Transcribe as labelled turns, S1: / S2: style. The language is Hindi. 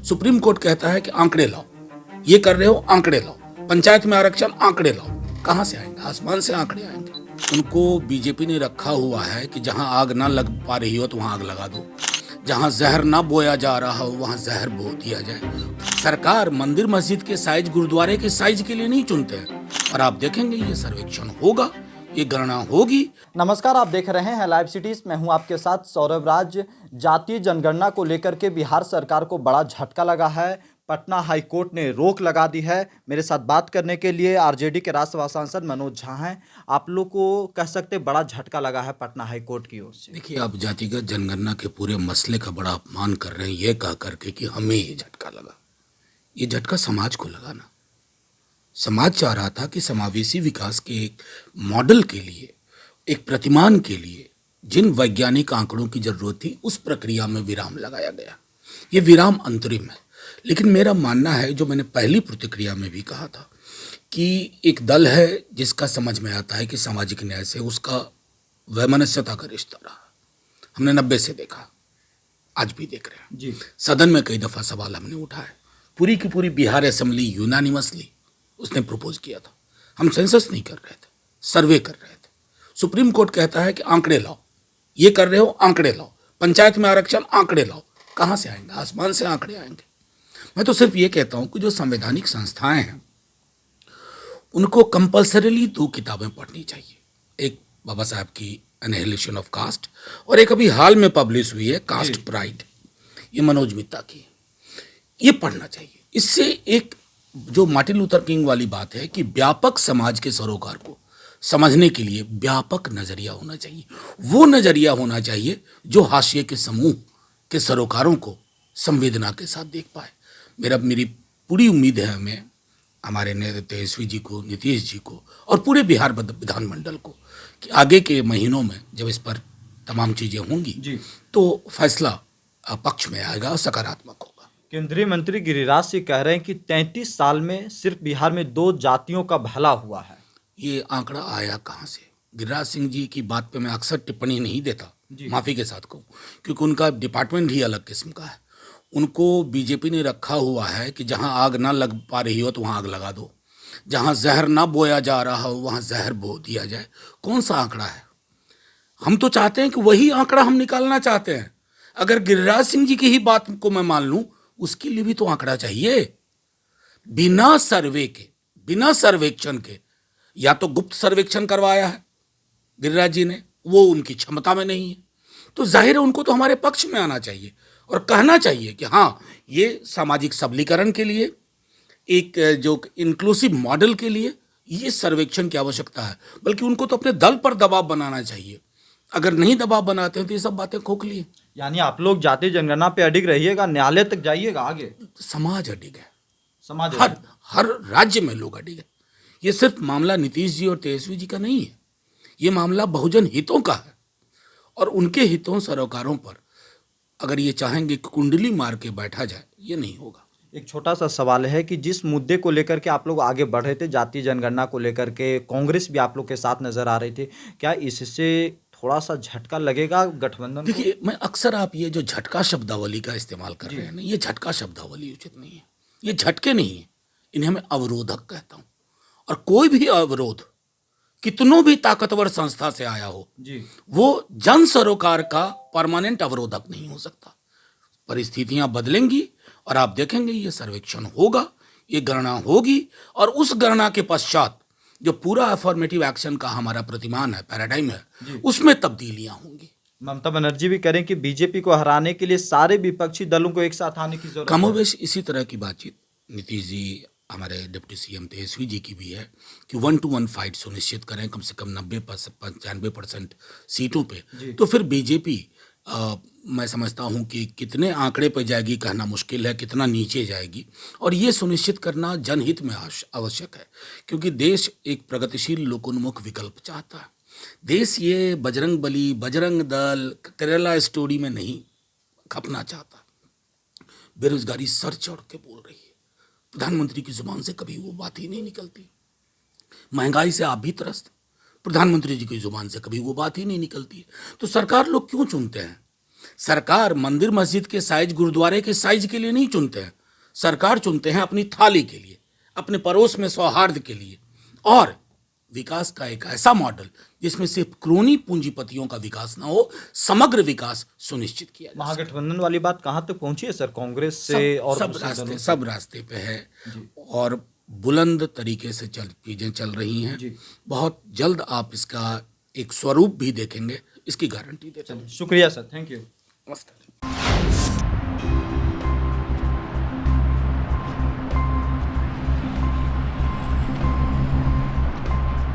S1: सुप्रीम कोर्ट कहता है कि आंकड़े लाओ, ये कर रहे हो आंकड़े लाओ, पंचायत में आरक्षण आंकड़े लाओ। कहां से आएंगे? आसमान से आंकड़े आएंगे। उनको बीजेपी ने रखा हुआ है कि जहां आग ना लग पा रही हो तो वहां आग लगा दो, जहां जहर ना बोया जा रहा हो वहां जहर बो दिया जाए। सरकार मंदिर मस्जिद के साइज, गुरुद्वारे के साइज के लिए नहीं चुनते हैं। और आप देखेंगे ये सर्वेक्षण होगा, ये गणना होगी।
S2: नमस्कार, आप देख रहे हैं लाइव सिटीज। मैं हूं आपके साथ सौरभ राज। जातीय जनगणना को लेकर के बिहार सरकार को बड़ा झटका लगा है। पटना हाई कोर्ट ने रोक लगा दी है। मेरे साथ बात करने के लिए आरजेडी के राज्यसभा सांसद मनोज झा हैं। आप लोग को कह सकते हैं बड़ा झटका लगा है पटना हाई कोर्ट की ओर से।
S1: देखिए, आप जातिगत जनगणना के पूरे मसले का बड़ा अपमान कर रहे हैं ये कह करके कि हमें ये झटका लगा। ये झटका समाज को लगा ना। समाज चाह रहा था कि समावेशी विकास के एक मॉडल के लिए, एक प्रतिमान के लिए जिन वैज्ञानिक आंकड़ों की जरूरत थी उस प्रक्रिया में विराम लगाया गया। ये विराम अंतरिम है। लेकिन मेरा मानना है, जो मैंने पहली प्रतिक्रिया में भी कहा था, कि एक दल है जिसका समझ में आता है कि सामाजिक न्याय से उसका वैमनस्यता का रिश्ता रहा। हमने 90 से देखा, आज भी देख रहे हैं
S2: जी।
S1: सदन में कई दफा सवाल हमने उठाए। पूरी की पूरी बिहार असेंबली यूनानिमसली उसने प्रपोज किया था। हम सेंसस नहीं कर रहे थे, सर्वे कर रहे थे। सुप्रीम कोर्ट कहता है कि आंकड़े लाओ, ये कर रहे हो आंकड़े लाओ, पंचायत में आरक्षण आंकड़े लाओ। कहां से आएंगे? आसमान से आंकड़े आएंगे। मैं तो सिर्फ ये कहता हूं कि जो संवैधानिक संस्थाएं हैं उनको कंपल्सरीली 2 किताबें पढ़नी चाहिए। एक बाबा साहब की एनहिलेशन ऑफ कास्ट, और एक अभी हाल में पब्लिश हुई है कास्ट प्राइड, ये मनोज मित्ता की। ये पढ़ना चाहिए। इससे एक जो मार्टिन लूथर किंग वाली बात है कि व्यापक समाज के सरोकार को समझने के लिए व्यापक नजरिया होना चाहिए। वो नजरिया होना चाहिए जो हाशिए के समूह के सरोकारों को संवेदना के साथ देख पाए। मेरी पूरी उम्मीद है, हमें, हमारे नेता तेजस्वी जी को, नीतीश जी को और पूरे बिहार विधानमंडल को, कि आगे के महीनों में जब इस पर तमाम चीजें होंगी तो फैसला पक्ष में आएगा और सकारात्मक होगा।
S2: केंद्रीय मंत्री गिरिराज सिंह कह रहे हैं कि 33 साल में सिर्फ बिहार में 2 जातियों का भला हुआ है।
S1: ये आंकड़ा आया कहाँ से? गिरिराज सिंह जी की बात पे मैं अक्सर टिप्पणी नहीं देता, माफी के साथ कहूँ, क्योंकि उनका डिपार्टमेंट ही अलग किस्म का है। उनको बीजेपी ने रखा हुआ है कि जहां आग ना लग पा रही हो तो वहां आग लगा दो, जहां जहर ना बोया जा रहा हो वहां जहर बो दिया जाए। कौन सा आंकड़ा है? हम तो चाहते हैं कि वही आंकड़ा हम निकालना चाहते हैं। अगर गिरिराज सिंह जी की ही बात को मैं मान लूं, उसके लिए भी तो आंकड़ा चाहिए। बिना सर्वे के, बिना सर्वेक्षण के, या तो गुप्त सर्वेक्षण करवाया है गिरिराज जी ने, वो उनकी क्षमता में नहीं है, तो जाहिर है उनको तो हमारे पक्ष में आना चाहिए और कहना चाहिए कि हाँ, ये सामाजिक सबलीकरण के लिए, एक जो इंक्लूसिव मॉडल के लिए ये सर्वेक्षण की आवश्यकता है। बल्कि उनको तो अपने दल पर दबाव बनाना चाहिए। अगर नहीं दबाव बनाते हैं तो ये सब बातें खोखली हैं।
S2: यानी आप लोग जातीय जनगणना पे अडिग रहिएगा, न्यायालय तक जाइएगा आगे।
S1: समाज अडिग है,
S2: समाज
S1: हर राज्य में लोग अडिग है। ये सिर्फ मामला नीतीश जी और तेजस्वी जी का नहीं है, ये मामला बहुजन हितों का है। और उनके हितों, सरोकारों पर अगर ये चाहेंगे कि कुंडली मार के बैठा जाए, ये नहीं होगा।
S2: एक छोटा सा सवाल है कि जिस मुद्दे को लेकर के आप लोग आगे बढ़ रहे थे, जातीय जनगणना को लेकर के कांग्रेस भी आप लोग के साथ नजर आ रही थी, क्या इससे थोड़ा सा झटका लगेगा गठबंधन को?
S1: देखिए, मैं अक्सर, आप ये जो झटका शब्दावली का इस्तेमाल कर रहे हैं ना, ये झटका शब्दावली उचित नहीं है। ये झटके नहीं है, इन्हें मैं अवरोधक कहता हूं। और कोई भी अवरोध कितनों भी ताकतवर संस्था से आया हो, वो जन सरोकार का परमानेंट अवरोधक नहीं हो सकता। परिस्थितियां बदलेंगी और आप देखेंगे ये सर्वेक्षण होगा, ये गणना होगी, और उस गणना के पश्चात जो पूरा अफर्मेटिव एक्शन का हमारा प्रतिमान है, पैराडाइम है, उसमें तब्दीलियां होंगी।
S2: ममता बनर्जी भी करें कि बीजेपी को हराने के लिए सारे विपक्षी दलों को एक साथ आने की जरूरत है।
S1: कमोबेश इसी तरह की बातचीत नीतीश जी, हमारे डिप्टी सीएम तेजस्वी जी की भी है कि 1 to 1 फाइट सुनिश्चित करें कम से कम 90-95% सीटों पे। तो फिर बीजेपी, मैं समझता हूं कि कितने आंकड़े पर जाएगी कहना मुश्किल है, कितना नीचे जाएगी, और ये सुनिश्चित करना जनहित में आवश्यक है। क्योंकि देश एक प्रगतिशील लोकोन्मुख विकल्प चाहता है। देश ये बजरंग बली, बजरंग दल, केरला स्टोरी में नहीं खपना चाहता। बेरोजगारी सर चढ़ के बोल रही है, प्रधानमंत्री की जुबान से कभी वो बात ही नहीं निकलती। महंगाई से आप भी त्रस्त, प्रधानमंत्री जी की जुबान से कभी वो बात ही नहीं निकलती। तो सरकार लोग क्यों चुनते हैं? सरकार मंदिर मस्जिद के साइज, गुरुद्वारे के साइज के लिए नहीं चुनते हैं। सरकार चुनते हैं अपनी थाली के लिए, अपने पड़ोस में सौहार्द के लिए, और विकास का एक ऐसा मॉडल जिसमें सिर्फ क्रोनी पूंजीपतियों का विकास ना हो, समग्र विकास सुनिश्चित किया जाए।
S2: महागठबंधन वाली बात कहाँ तक पहुंची है सर, कांग्रेस से और
S1: सब रास्ते पे है और बुलंद तरीके से चीजें चल रही हैं। बहुत जल्द आप इसका एक स्वरूप भी देखेंगे, इसकी गारंटी देता हूं।
S2: शुक्रिया सर, थैंक यू।
S1: नमस्कार।